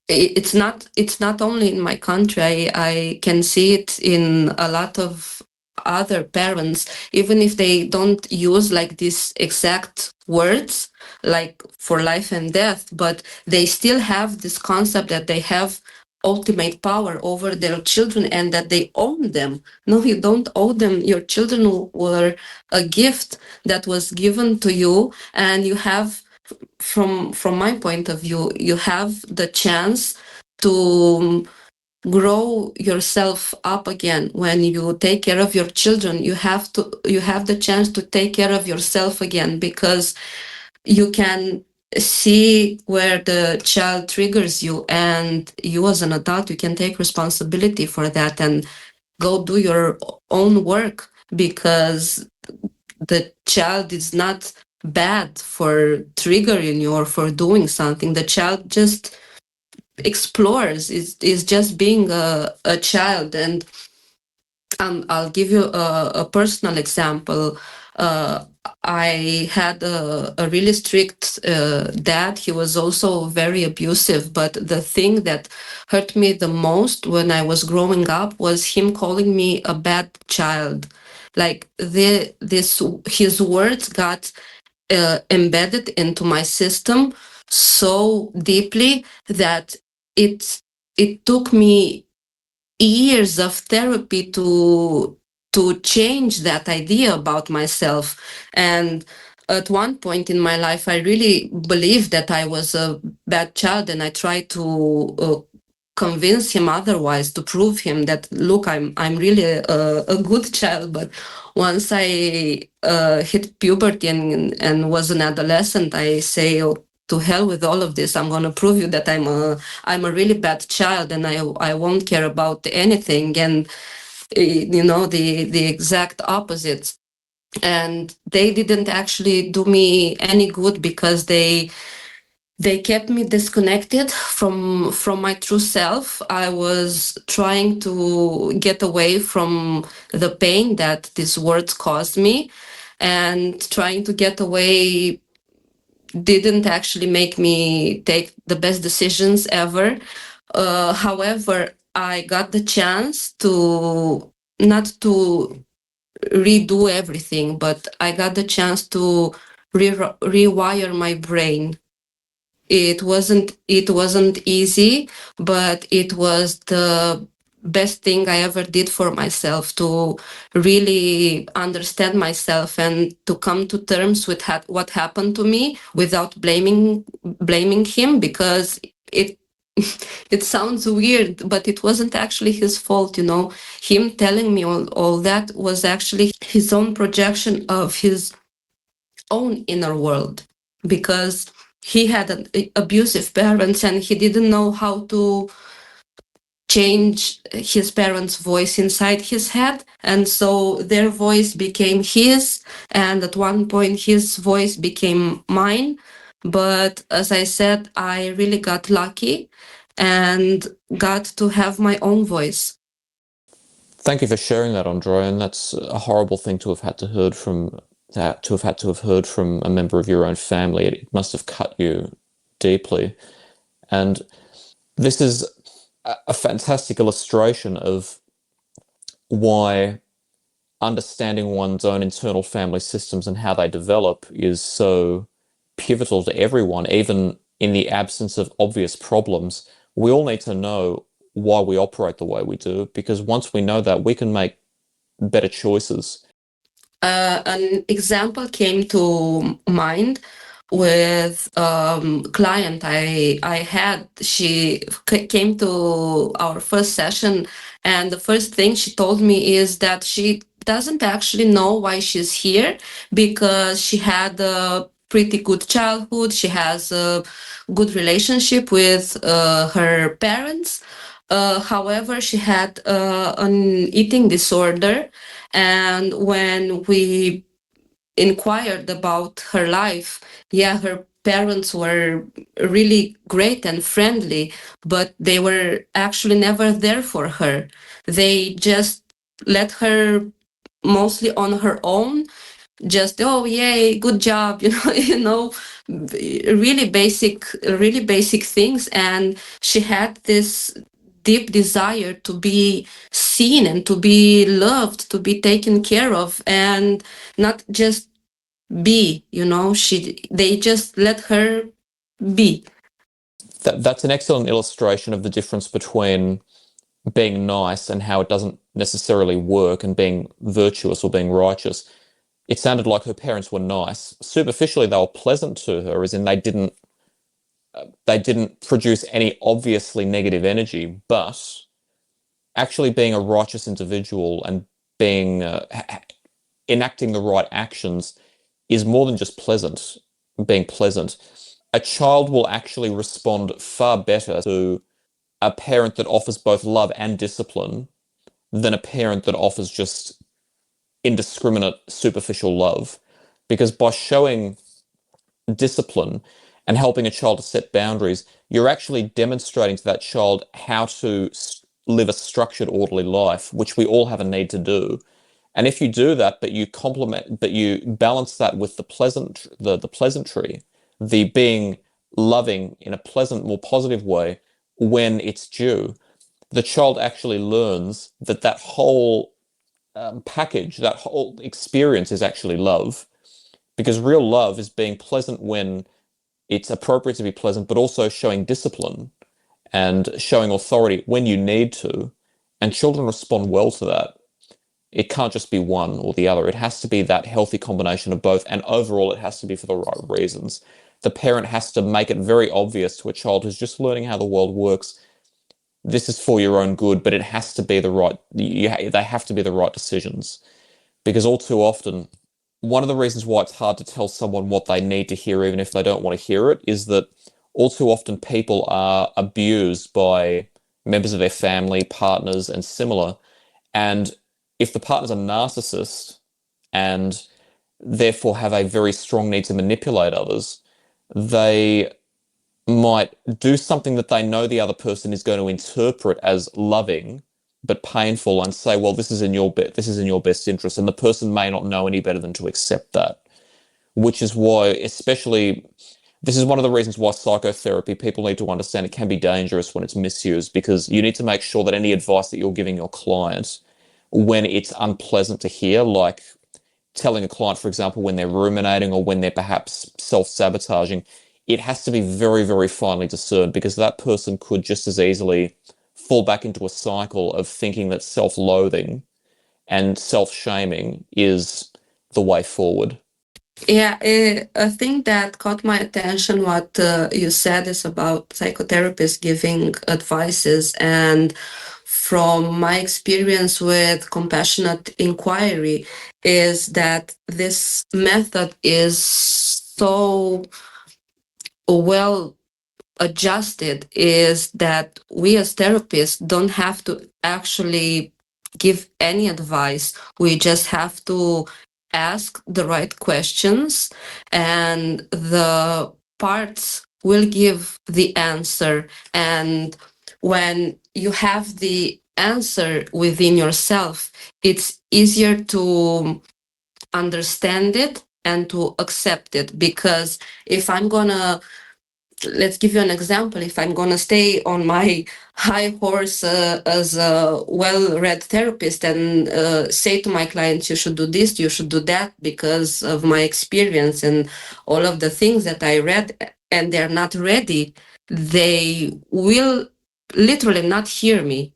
it's not only in my country. I can see it in a lot of other parents, even if they don't use like these exact words like for life and death, but they still have this concept that they have ultimate power over their children and that they own them. No, you don't own them. Your children were a gift that was given to you, and you have, from my point of view, you have the chance to grow yourself up again. When you take care of your children, you have the chance to take care of yourself again, because you can see where the child triggers you, and you as an adult, you can take responsibility for that and go do your own work, because the child is not bad for triggering you or for doing something. The child just explores, is just being a child. And I'll give you a personal example. I had a really strict dad. He was also very abusive, but the thing that hurt me the most when I was growing up was him calling me a bad child. Like his words got embedded into my system so deeply that it took me years of therapy to change that idea about myself. And at one point in my life, I really believed that I was a bad child, and I tried to convince him otherwise, to prove him that, look, I'm really a good child. But once I hit puberty and was an adolescent, I say, oh, to hell with all of this. I'm going to prove you that I'm a really bad child, and I won't care about anything. And the exact opposite. And they didn't actually do me any good, because they kept me disconnected from my true self. I was trying to get away from the pain that these words caused me, and trying to get away didn't actually make me take the best decisions ever. However, I got the chance to not to redo everything, but I got the chance to rewire my brain. It wasn't easy, but it was the best thing I ever did for myself, to really understand myself and to come to terms with what happened to me without blaming him, because it it sounds weird, but it wasn't actually his fault. Him telling me all that was actually his own projection of his own inner world, because he had abusive parents, and he didn't know how to change his parents' voice inside his head. And so their voice became his, and at one point his voice became mine. But as I said, I really got lucky and got to have my own voice. Thank you for sharing that, Andrea. And that's a horrible thing to have had to heard from a member of your own family. It must have cut you deeply. And this is a fantastic illustration of why understanding one's own internal family systems and how they develop is so pivotal to everyone, even in the absence of obvious problems. We all need to know why we operate the way we do, because once we know that, we can make better choices. An example came to mind with client I had. She came to our first session, and the first thing she told me is that she doesn't actually know why she's here, because she had a pretty good childhood. She has a good relationship with her parents. However, she had an eating disorder, and when we inquired about her life, yeah, her parents were really great and friendly, but they were actually never there for her. They just let her mostly on her own, just, oh yay, good job, really basic things. And she had this deep desire to be seen and to be loved, to be taken care of, and not just be, they just let her be. That's an excellent illustration of the difference between being nice and how it doesn't necessarily work, and being virtuous or being righteous. It sounded like her parents were nice. Superficially, they were pleasant to her, as in they didn't produce any obviously negative energy, but actually being a righteous individual and being enacting the right actions is more than just being pleasant. A child will actually respond far better to a parent that offers both love and discipline than a parent that offers just indiscriminate, superficial love. Because by showing discipline and helping a child to set boundaries, you're actually demonstrating to that child how to live a structured, orderly life, which we all have a need to do. And if you do that, but you balance that with the pleasantry, the being loving in a pleasant, more positive way when it's due, the child actually learns that that whole package, that whole experience is actually love. Because real love is being pleasant when it's appropriate to be pleasant, but also showing discipline and showing authority when you need to. And children respond well to that. It can't just be one or the other. It has to be that healthy combination of both. And overall, it has to be for the right reasons. The parent has to make it very obvious to a child who's just learning how the world works. This is for your own good, but it has to be they have to be the right decisions. Because all too often, one of the reasons why it's hard to tell someone what they need to hear, even if they don't want to hear it, is that all too often people are abused by members of their family, partners, and similar. And if the partner's a narcissist and therefore have a very strong need to manipulate others, they might do something that they know the other person is going to interpret as loving but painful, and say, well, this is in your best interest, and the person may not know any better than to accept that. Which is why, this is one of the reasons why psychotherapy, people need to understand, it can be dangerous when it's misused, because you need to make sure that any advice that you're giving your client, when it's unpleasant to hear, like telling a client, for example, when they're ruminating or when they're perhaps self-sabotaging, it has to be very, very finely discerned, because that person could just as easily fall back into a cycle of thinking that self-loathing and self-shaming is the way forward. Yeah, a thing that caught my attention, what you said, is about psychotherapists giving advices. And from my experience with compassionate inquiry, is that this method is so well adjusted, is that we as therapists don't have to actually give any advice. We just have to ask the right questions, and the parts will give the answer. And when you have the answer within yourself, it's easier to understand it and to accept it. Because if I'm gonna, let's give you an example. If I'm going to stay on my high horse as a well-read therapist and say to my clients, you should do this, you should do that, because of my experience and all of the things that I read, and they're not ready, they will literally not hear me.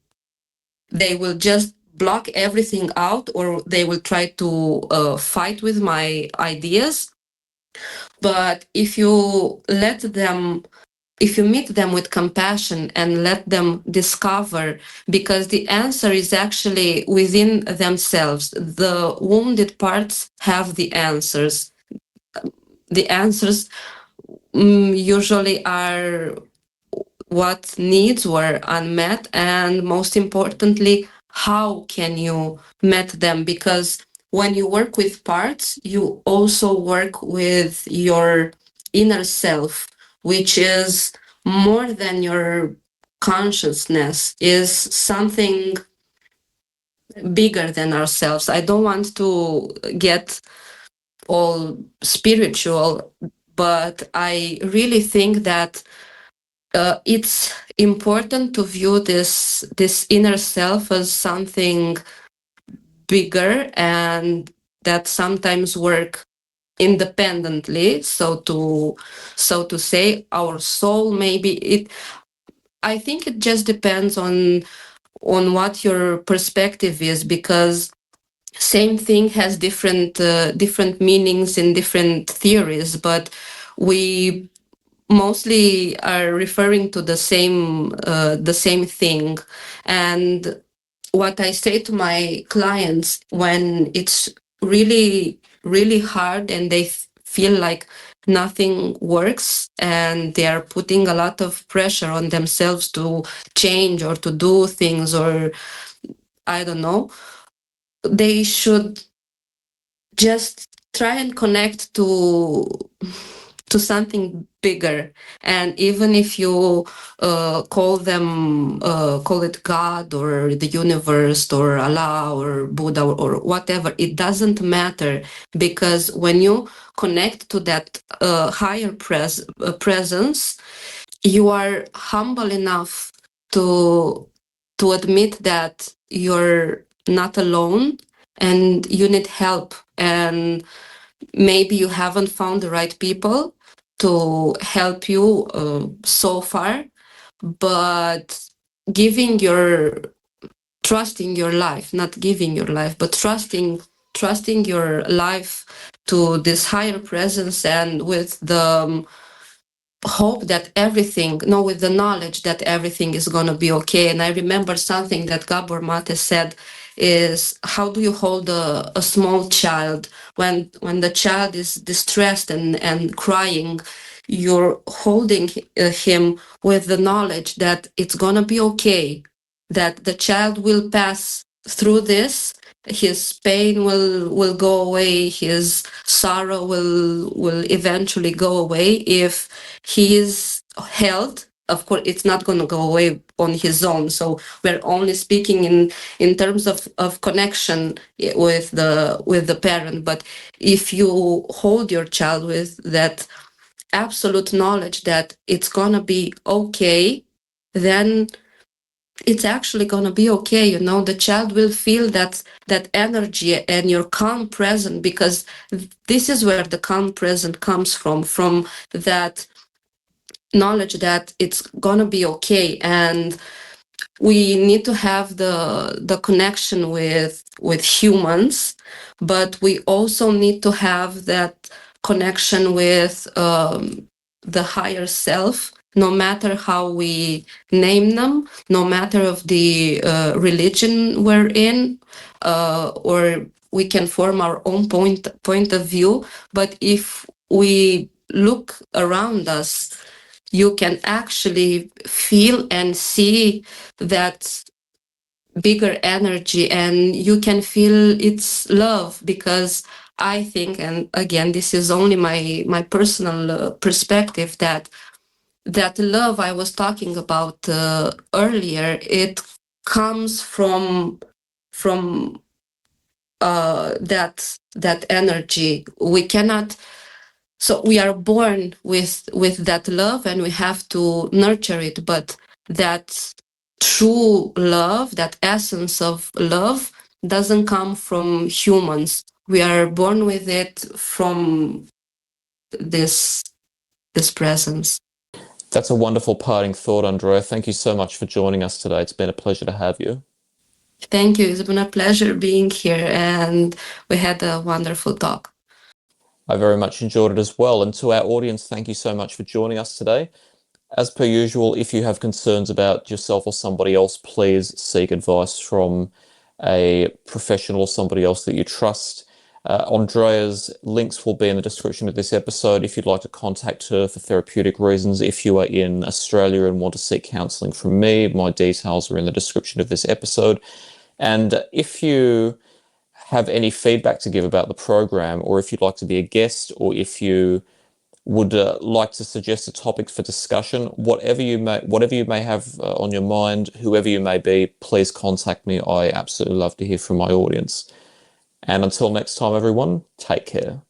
They will just block everything out, or they will try to fight with my ideas. But if you meet them with compassion and let them discover, because the answer is actually within themselves. The wounded parts have the answers. The answers usually are what needs were unmet, and most importantly, how can you meet them? Because when you work with parts, you also work with your inner self, which is more than your consciousness, is something bigger than ourselves. I don't want to get all spiritual, but I really think that it's important to view this inner self as something bigger and that sometimes work independently. So to say, our soul, maybe it. I think it just depends on what your perspective is, because same thing has different meanings in different theories, but we mostly are referring to the same thing. And what I say to my clients when it's really hard and they feel like nothing works and they are putting a lot of pressure on themselves to change or to do things, or I don't know, they should just try and connect to something bigger. And even if you call it God or the universe or Allah or Buddha or whatever, it doesn't matter, because when you connect to that higher presence, you are humble enough to admit that you're not alone and you need help, and maybe you haven't found the right people to help you so far, but giving your trusting your life, not giving your life, but trusting your life to this higher presence, and with the hope that everything, no, with the knowledge that everything is going to be okay. And I remember something that Gabor Mate said is, how do you hold a small child when the child is distressed and crying? You're holding him with the knowledge that it's going to be okay, that the child will pass through this, his pain will go away, his sorrow will eventually go away if he is held. Of course, it's not going to go away on his own. So we're only speaking in terms of connection with the parent. But if you hold your child with that absolute knowledge that it's going to be okay, then it's actually going to be okay. You know, the child will feel that energy and your calm present, because this is where the calm present comes from that knowledge that it's gonna be okay. And we need to have the connection with humans, but we also need to have that connection with the higher self, no matter how we name them, no matter of the religion we're in, or we can form our own point of view. But if we look around us, you can actually feel and see that bigger energy, and you can feel its love. Because I think, and again, this is only my personal perspective, that love I was talking about earlier, it comes from that energy. We cannot, so we are born with that love and we have to nurture it, but that true love, that essence of love, doesn't come from humans. We are born with it from this presence. That's a wonderful parting thought, Andrea. Thank you so much for joining us today. It's been a pleasure to have you. Thank you. It's been a pleasure being here, and we had a wonderful talk. I very much enjoyed it as well. And to our audience, thank you so much for joining us today. As per usual, if you have concerns about yourself or somebody else, please seek advice from a professional or somebody else that you trust. Andrea's links will be in the description of this episode if you'd like to contact her for therapeutic reasons. If you are in Australia and want to seek counselling from me, my details are in the description of this episode. And if you have any feedback to give about the program, or if you'd like to be a guest, or if you would like to suggest a topic for discussion, whatever you may have on your mind, whoever you may be, please contact me. I absolutely love to hear from my audience. And until next time, everyone, take care.